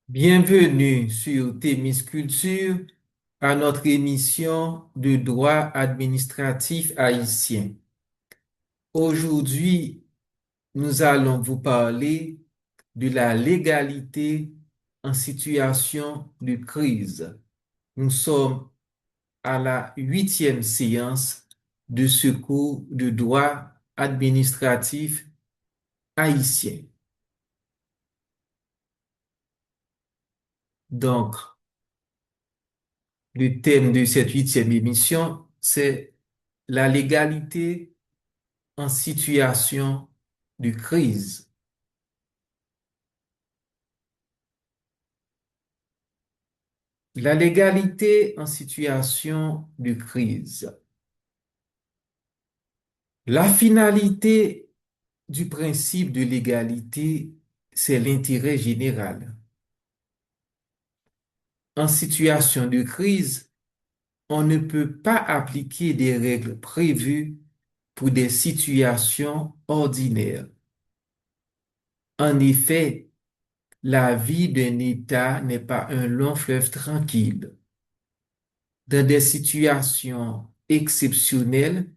Bienvenue sur Thémis Culture à notre émission de droit administratif haïtien. Aujourd'hui, nous allons vous parler de la légalité en situation de crise. Nous sommes à la 8e séance de ce cours de droit administratif haïtien. Donc, le thème de cette 8e émission, c'est la légalité en situation de crise. La légalité en situation de crise. La finalité du principe de légalité, c'est l'intérêt général. En situation de crise, on ne peut pas appliquer des règles prévues pour des situations ordinaires. En effet, la vie d'un État n'est pas un long fleuve tranquille. Dans des situations exceptionnelles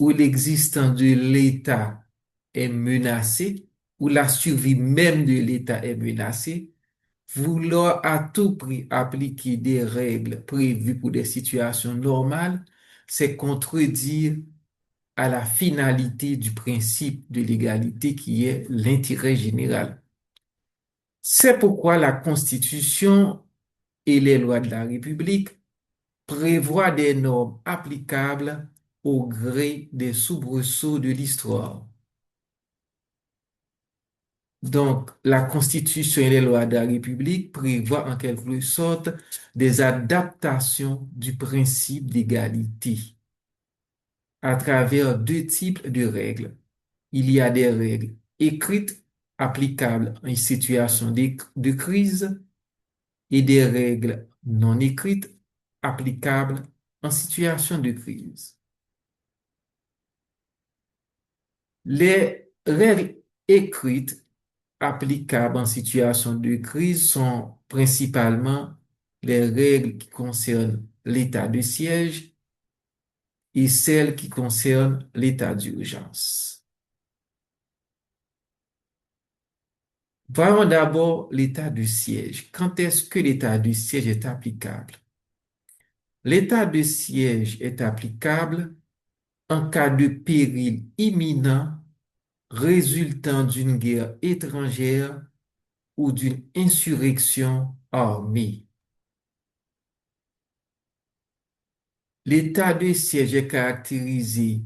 où l'existence de l'État est menacée, où la survie même de l'État est menacée, vouloir à tout prix appliquer des règles prévues pour des situations normales, c'est contredire à la finalité du principe de l'égalité qui est l'intérêt général. C'est pourquoi la Constitution et les lois de la République prévoient des normes applicables au gré des soubresauts de l'histoire. Donc, la Constitution et les lois de la République prévoient en quelque sorte des adaptations du principe d'égalité à travers deux types de règles. Il y a des règles écrites applicables en situation de crise et des règles non écrites applicables en situation de crise. Les règles écrites applicables en situation de crise sont principalement les règles qui concernent l'état de siège et celles qui concernent l'état d'urgence. Voyons d'abord l'état de siège. Quand est-ce que l'état de siège est applicable? L'état de siège est applicable en cas de péril imminent résultant d'une guerre étrangère ou d'une insurrection armée. L'état de siège est caractérisé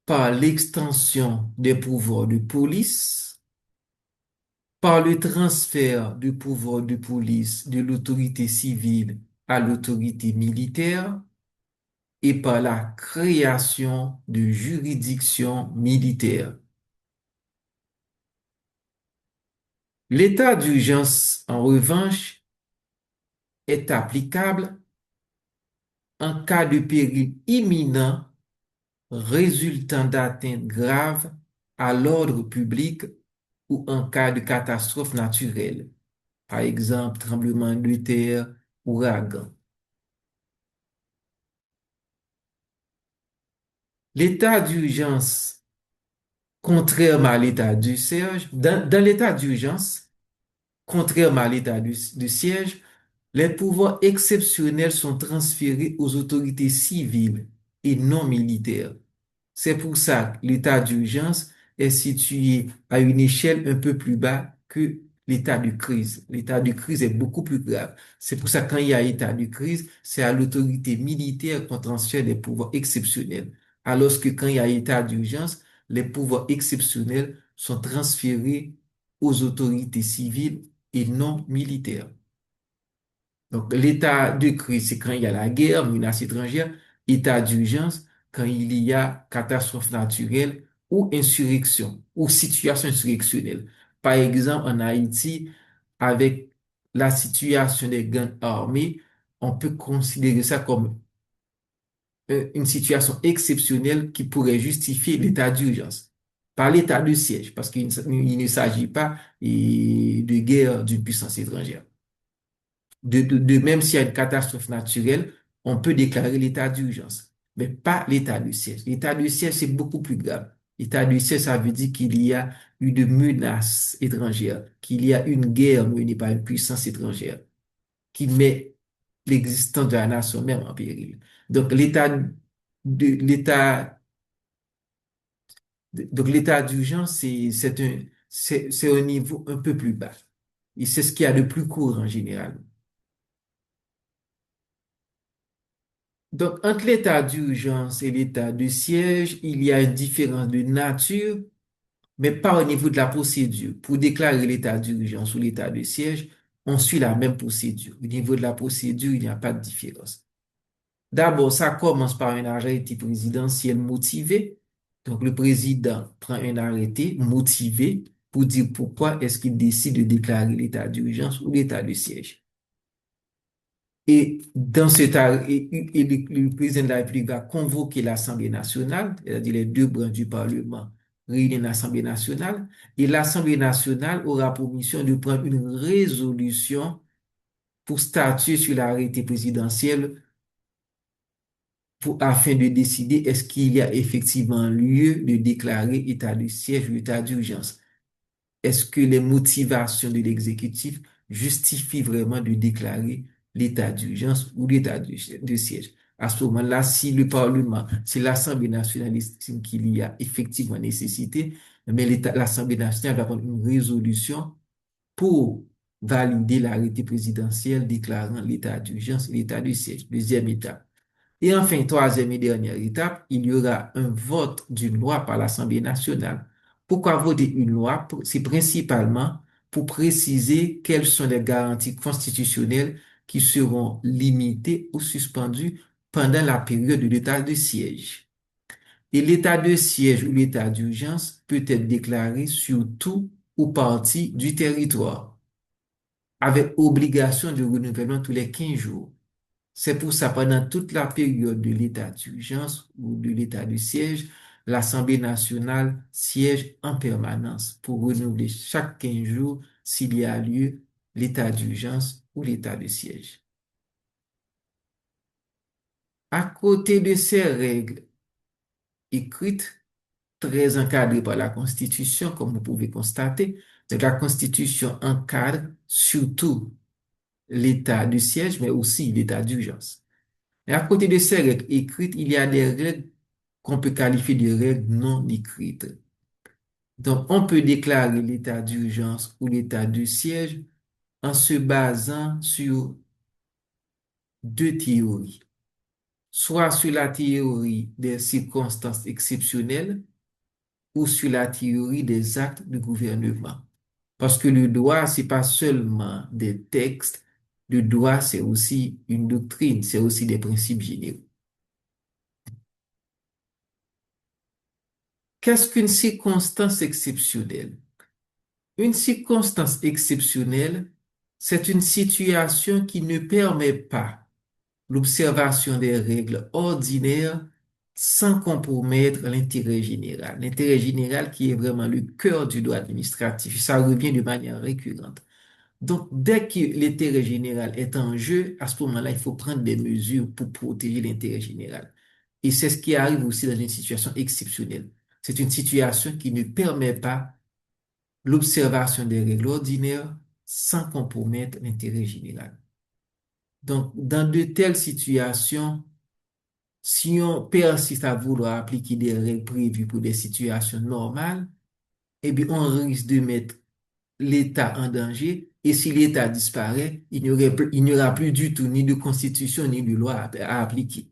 par l'extension des pouvoirs de police, par le transfert du pouvoir de police de l'autorité civile à l'autorité militaire et par la création de juridictions militaires. L'état d'urgence, en revanche, est applicable en cas de péril imminent résultant d'atteintes graves à l'ordre public ou en cas de catastrophe naturelle, par exemple tremblement de terre, ouragan. L'état d'urgence, contrairement à l'état du siège, dans l'état d'urgence, contrairement à l'état de siège, les pouvoirs exceptionnels sont transférés aux autorités civiles et non militaires. C'est pour ça que l'état d'urgence est situé à une échelle un peu plus bas que l'état de crise. L'état de crise est beaucoup plus grave. C'est pour ça que quand il y a état de crise, c'est à l'autorité militaire qu'on transfère les pouvoirs exceptionnels. Alors que quand il y a état d'urgence, les pouvoirs exceptionnels sont transférés aux autorités civiles et non militaires. Donc, l'état de crise, c'est quand il y a la guerre, menace étrangère. État d'urgence, quand il y a catastrophe naturelle ou insurrection ou situation insurrectionnelle. Par exemple, en Haïti, avec la situation des gangs armés, on peut considérer ça comme une situation exceptionnelle qui pourrait justifier l'état d'urgence, pas l'état de siège, parce qu'il ne s'agit pas de guerre d'une puissance étrangère. De même s'il y a une catastrophe naturelle, on peut déclarer l'état d'urgence, mais pas l'état de siège. L'état de siège, c'est beaucoup plus grave. L'état de siège, ça veut dire qu'il y a une menace étrangère, qu'il y a une guerre menée par une puissance étrangère qui met l'existence de la nation même en péril. Donc, l'état, donc l'état d'urgence, c'est un niveau un peu plus bas. Et c'est ce qu'il y a de plus court en général. Donc, entre l'état d'urgence et l'état de siège, il y a une différence de nature, mais pas au niveau de la procédure. Pour déclarer l'état d'urgence ou l'état de siège, on suit la même procédure. Au niveau de la procédure, il n'y a pas de différence. D'abord, ça commence par un arrêté présidentiel motivé. Donc, le président prend un arrêté motivé pour dire pourquoi est-ce qu'il décide de déclarer l'état d'urgence ou l'état de siège. Et dans cet arrêt, et le président de la République va convoquer l'Assemblée nationale, c'est-à-dire les deux branches du Parlement réunis dans l'Assemblée nationale, et l'Assemblée nationale aura pour mission de prendre une résolution pour statuer sur l'arrêté présidentiel afin de décider est-ce qu'il y a effectivement lieu de déclarer état de siège ou état d'urgence. Est-ce que les motivations de l'exécutif justifient vraiment de déclarer l'état d'urgence ou l'état de siège? À ce moment-là, si le Parlement, si l'Assemblée nationale estime qu'il y a effectivement nécessité, mais l'Assemblée nationale va prendre une résolution pour valider l'arrêté présidentiel déclarant l'état d'urgence et l'état de siège. Deuxième étape. Et enfin, troisième et dernière étape, il y aura un vote d'une loi par l'Assemblée nationale. Pourquoi voter une loi? C'est principalement pour préciser quelles sont les garanties constitutionnelles qui seront limitées ou suspendues pendant la période de l'état de siège. Et l'état de siège ou l'état d'urgence peut être déclaré sur tout ou partie du territoire, avec obligation de renouvellement tous les 15 jours. C'est pour ça, pendant toute la période de l'état d'urgence ou de l'état de siège, l'Assemblée nationale siège en permanence pour renouveler chaque 15 jours s'il y a lieu l'état d'urgence ou l'état de siège. À côté de ces règles écrites, très encadrées par la Constitution, comme vous pouvez constater, donc la Constitution encadre surtout l'état de siège, mais aussi l'état d'urgence. Et à côté de ces règles écrites, il y a des règles qu'on peut qualifier de règles non écrites. Donc, on peut déclarer l'état d'urgence ou l'état de siège en se basant sur deux théories. Soit sur la théorie des circonstances exceptionnelles ou sur la théorie des actes de gouvernement. Parce que le droit, c'est pas seulement des textes, le droit, c'est aussi une doctrine, c'est aussi des principes généraux. Qu'est-ce qu'une circonstance exceptionnelle? Une circonstance exceptionnelle, c'est une situation qui ne permet pas l'observation des règles ordinaires sans compromettre l'intérêt général. L'intérêt général qui est vraiment le cœur du droit administratif. Ça revient de manière récurrente. Donc, dès que l'intérêt général est en jeu, à ce moment-là, il faut prendre des mesures pour protéger l'intérêt général. Et c'est ce qui arrive aussi dans une situation exceptionnelle. C'est une situation qui ne permet pas l'observation des règles ordinaires sans compromettre l'intérêt général. Donc, dans de telles situations, si on persiste à vouloir appliquer des règles prévues pour des situations normales, eh bien, on risque de mettre l'État en danger. Et si l'État disparaît, il n'y aura plus du tout ni de constitution ni de loi à appliquer.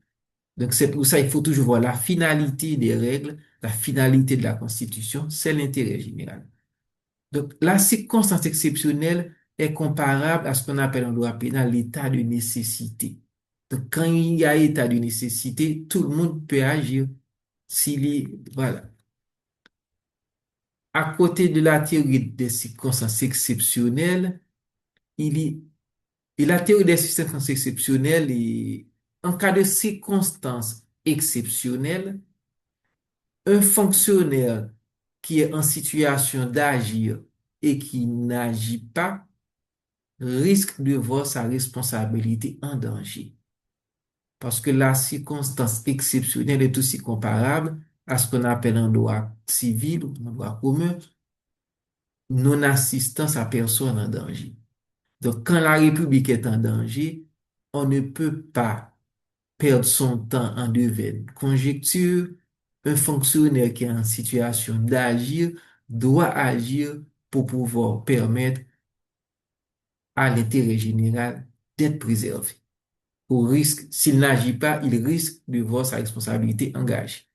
Donc, c'est pour ça qu'il faut toujours voir la finalité des règles, la finalité de la Constitution, c'est l'intérêt général. Donc, la circonstance exceptionnelle est comparable à ce qu'on appelle en droit pénal l'état de nécessité. Donc, quand il y a état de nécessité, tout le monde peut agir. Voilà. À côté de la théorie des circonstances exceptionnelles, il y, et la théorie des circonstances exceptionnelles, en cas de circonstances exceptionnelle, un fonctionnaire qui est en situation d'agir et qui n'agit pas risque de voir sa responsabilité en danger. Parce que la circonstance exceptionnelle est aussi comparable à ce qu'on appelle en droit civil ou en droit commun, non-assistance à personne en danger. Donc, quand la République est en danger, on ne peut pas perdre son temps en de vaines conjectures. Un fonctionnaire qui est en situation d'agir doit agir pour pouvoir permettre à l'intérêt général d'être préservé. Au risque, s'il n'agit pas, il risque de voir sa responsabilité engagée.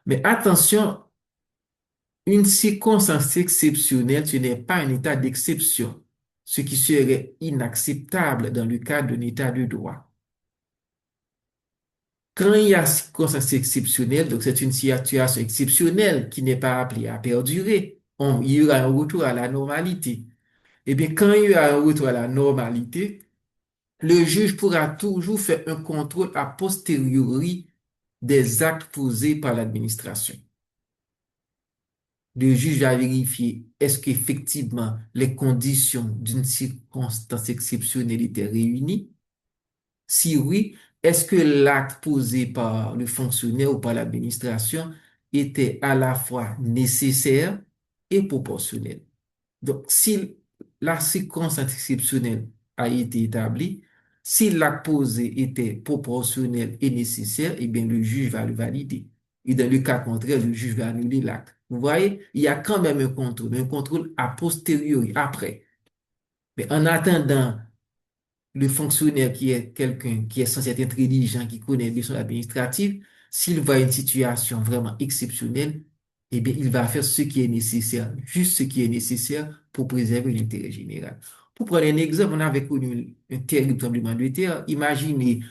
Mais attention, une circonstance exceptionnelle, ce n'est pas un état d'exception, ce qui serait inacceptable dans le cadre d'un état de droit. Quand il y a circonstance exceptionnelle, donc c'est une situation exceptionnelle qui n'est pas appelée à perdurer, il y aura un retour à la normalité. Eh bien, quand il y aura un retour à la normalité, le juge pourra toujours faire un contrôle a posteriori des actes posés par l'administration. Le juge va vérifier est-ce qu'effectivement les conditions d'une circonstance exceptionnelle étaient réunies. Si oui, est-ce que l'acte posé par le fonctionnaire ou par l'administration était à la fois nécessaire et proportionnel? Donc, si la circonstance exceptionnelle a été établie, si l'acte posé était proportionnel et nécessaire, eh bien, le juge va le valider. Et dans le cas contraire, le juge va annuler l'acte. Vous voyez, il y a quand même un contrôle a posteriori, après. Mais en attendant, le fonctionnaire qui est quelqu'un qui est censé être intelligent, qui connaît bien son administratif, s'il voit une situation vraiment exceptionnelle, eh bien, il va faire ce qui est nécessaire, juste ce qui est nécessaire pour préserver l'intérêt général. Pour prendre un exemple, on avait connu un terrible tremblement de terre. Imaginez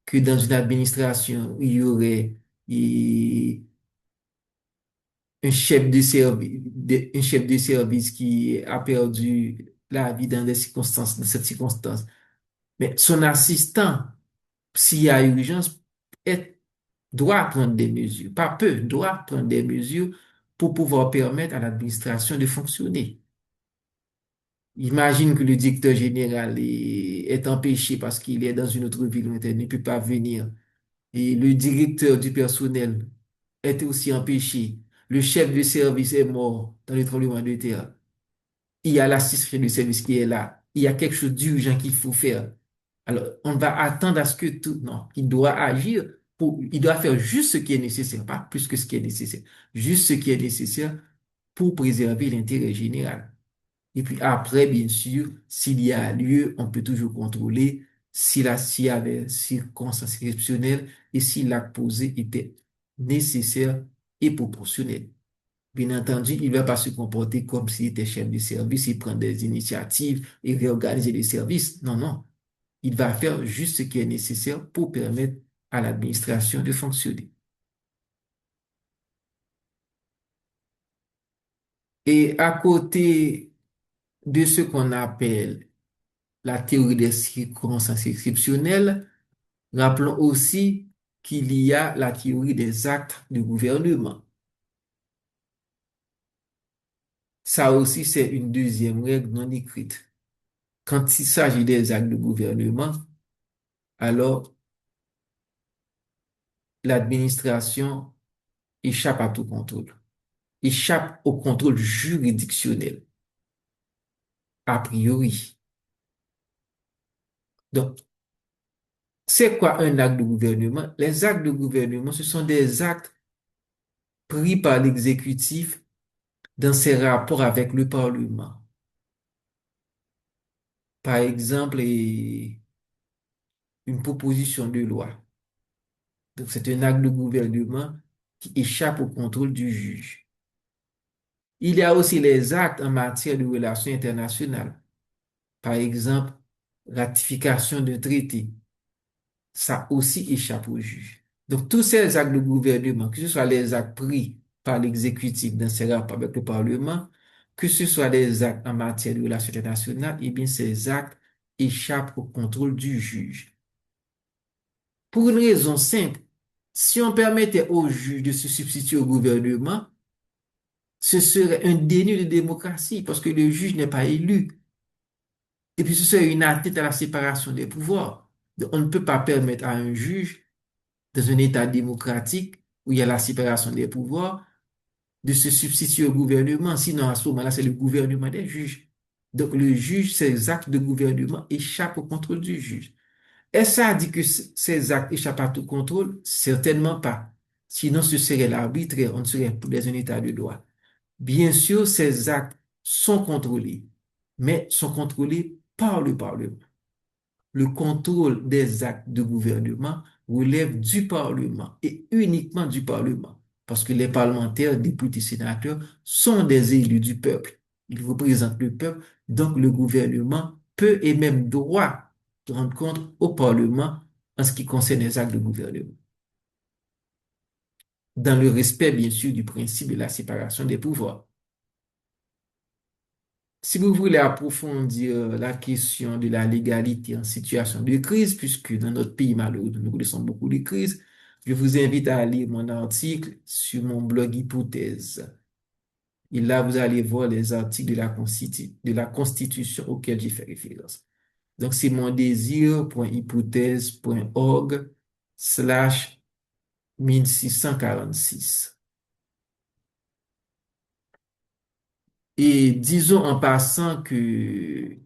que dans une administration, il y aurait un chef de service, un chef de service qui a perdu la vie dans des circonstances, dans cette circonstance. Mais son assistant, s'il y a urgence, est, doit prendre des mesures, pas peu, doit prendre des mesures pour pouvoir permettre à l'administration de fonctionner. Imagine que le directeur général est empêché parce qu'il est dans une autre ville où il ne peut pas venir. Et le directeur du personnel est aussi empêché. Le chef de service est mort dans le tremblement de terre. Il y a l'assistant de service qui est là. Il y a quelque chose d'urgent qu'il faut faire. Alors, on va attendre à ce que tout... Non, il doit agir il doit faire juste ce qui est nécessaire, pas plus que ce qui est nécessaire. Juste ce qui est nécessaire pour préserver l'intérêt général. Et puis après, bien sûr, s'il y a lieu, on peut toujours contrôler s'il y avait circonstances exceptionnelles et si l'acte posé était nécessaire et proportionnel. Bien entendu, il ne va pas se comporter comme s'il était chef de service, il prend des initiatives et réorganiser les services. Non, non. Il va faire juste ce qui est nécessaire pour permettre à l'administration de fonctionner. Et à côté de ce qu'on appelle la théorie des circonstances exceptionnelles, rappelons aussi qu'il y a la théorie des actes de gouvernement. Ça aussi, c'est une deuxième règle non écrite. Quand il s'agit des actes de gouvernement, alors l'administration échappe à tout contrôle, échappe au contrôle juridictionnel, a priori. Donc, c'est quoi un acte de gouvernement? Les actes de gouvernement, ce sont des actes pris par l'exécutif dans ses rapports avec le Parlement. Par exemple, une proposition de loi. Donc, c'est un acte de gouvernement qui échappe au contrôle du juge. Il y a aussi les actes en matière de relations internationales. Par exemple, ratification de traité. Ça aussi échappe au juge. Donc, tous ces actes de gouvernement, que ce soit les actes pris par l'exécutif dans ses rapports avec le Parlement, que ce soit des actes en matière de relations internationales, eh bien, ces actes échappent au contrôle du juge. Pour une raison simple, si on permettait aux juges de se substituer au gouvernement, ce serait un déni de démocratie parce que le juge n'est pas élu. Et puis ce serait une atteinte à la séparation des pouvoirs. Donc, on ne peut pas permettre à un juge, dans un État démocratique où il y a la séparation des pouvoirs, de se substituer au gouvernement. Sinon, à ce moment-là, c'est le gouvernement des juges. Donc, le juge, ses actes de gouvernement échappent au contrôle du juge. Est-ce que ça dit que ces actes échappent à tout contrôle? Certainement pas. Sinon, ce serait l'arbitraire. On ne serait plus dans un état de droit. Bien sûr, ces actes sont contrôlés, mais sont contrôlés par le Parlement. Le contrôle des actes de gouvernement relève du Parlement et uniquement du Parlement, parce que les parlementaires, députés, sénateurs sont des élus du peuple. Ils représentent le peuple, donc le gouvernement peut et même doit rendre compte au Parlement en ce qui concerne les actes de gouvernement, dans le respect, bien sûr, du principe de la séparation des pouvoirs. Si vous voulez approfondir la question de la légalité en situation de crise, puisque dans notre pays, malheureusement, nous connaissons beaucoup de crises, je vous invite à lire mon article sur mon blog Hypothèse. Et là, vous allez voir les articles de la Constitution auxquels j'ai fait référence. Donc, c'est mondésir.hypothèse.org/1646. Et disons en passant que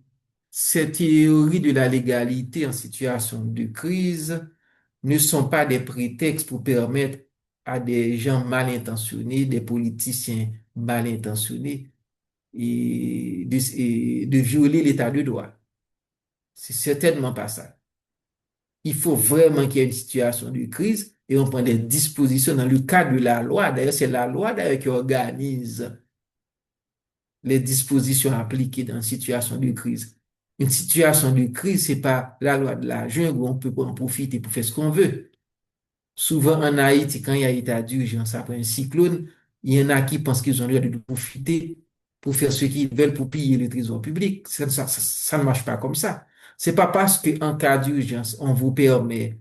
ces théories de la légalité en situation de crise ne sont pas des prétextes pour permettre à des gens mal intentionnés, des politiciens mal intentionnés, et de violer l'état de droit. C'est certainement pas ça. Il faut vraiment qu'il y ait une situation de crise et on prend des dispositions dans le cadre de la loi. D'ailleurs, c'est la loi d'ailleurs qui organise les dispositions appliquées dans une situation de crise. Une situation de crise, c'est pas la loi de la jungle où on peut en profiter pour faire ce qu'on veut. Souvent en Haïti, quand il y a état d'urgence après un cyclone, il y en a qui pensent qu'ils ont le droit de profiter pour faire ce qu'ils veulent pour piller le trésor public. Ça ne marche pas comme ça. C'est pas parce qu'en cas d'urgence, on vous permet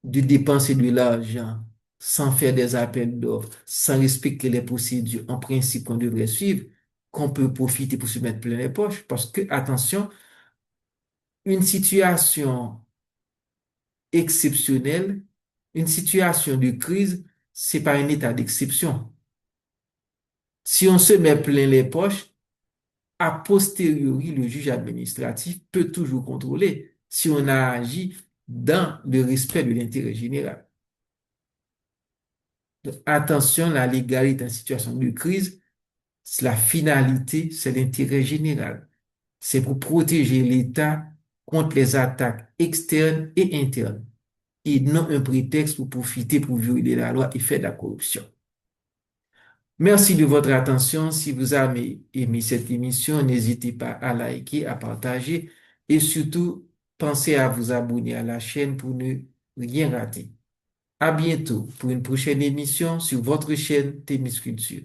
de dépenser de l'argent sans faire des appels d'offres, sans respecter les procédures en principe qu'on devrait suivre, qu'on peut profiter pour se mettre plein les poches. Parce que, attention, une situation exceptionnelle, une situation de crise, c'est pas un état d'exception. Si on se met plein les poches, a posteriori, le juge administratif peut toujours contrôler si on a agi dans le respect de l'intérêt général. Donc, attention, la légalité en situation de crise, la finalité, c'est l'intérêt général. C'est pour protéger l'État contre les attaques externes et internes, et non un prétexte pour profiter pour violer la loi et faire de la corruption. Merci de votre attention. Si vous avez aimé cette émission, n'hésitez pas à liker, à partager et surtout, pensez à vous abonner à la chaîne pour ne rien rater. À bientôt pour une prochaine émission sur votre chaîne Thémis Culture.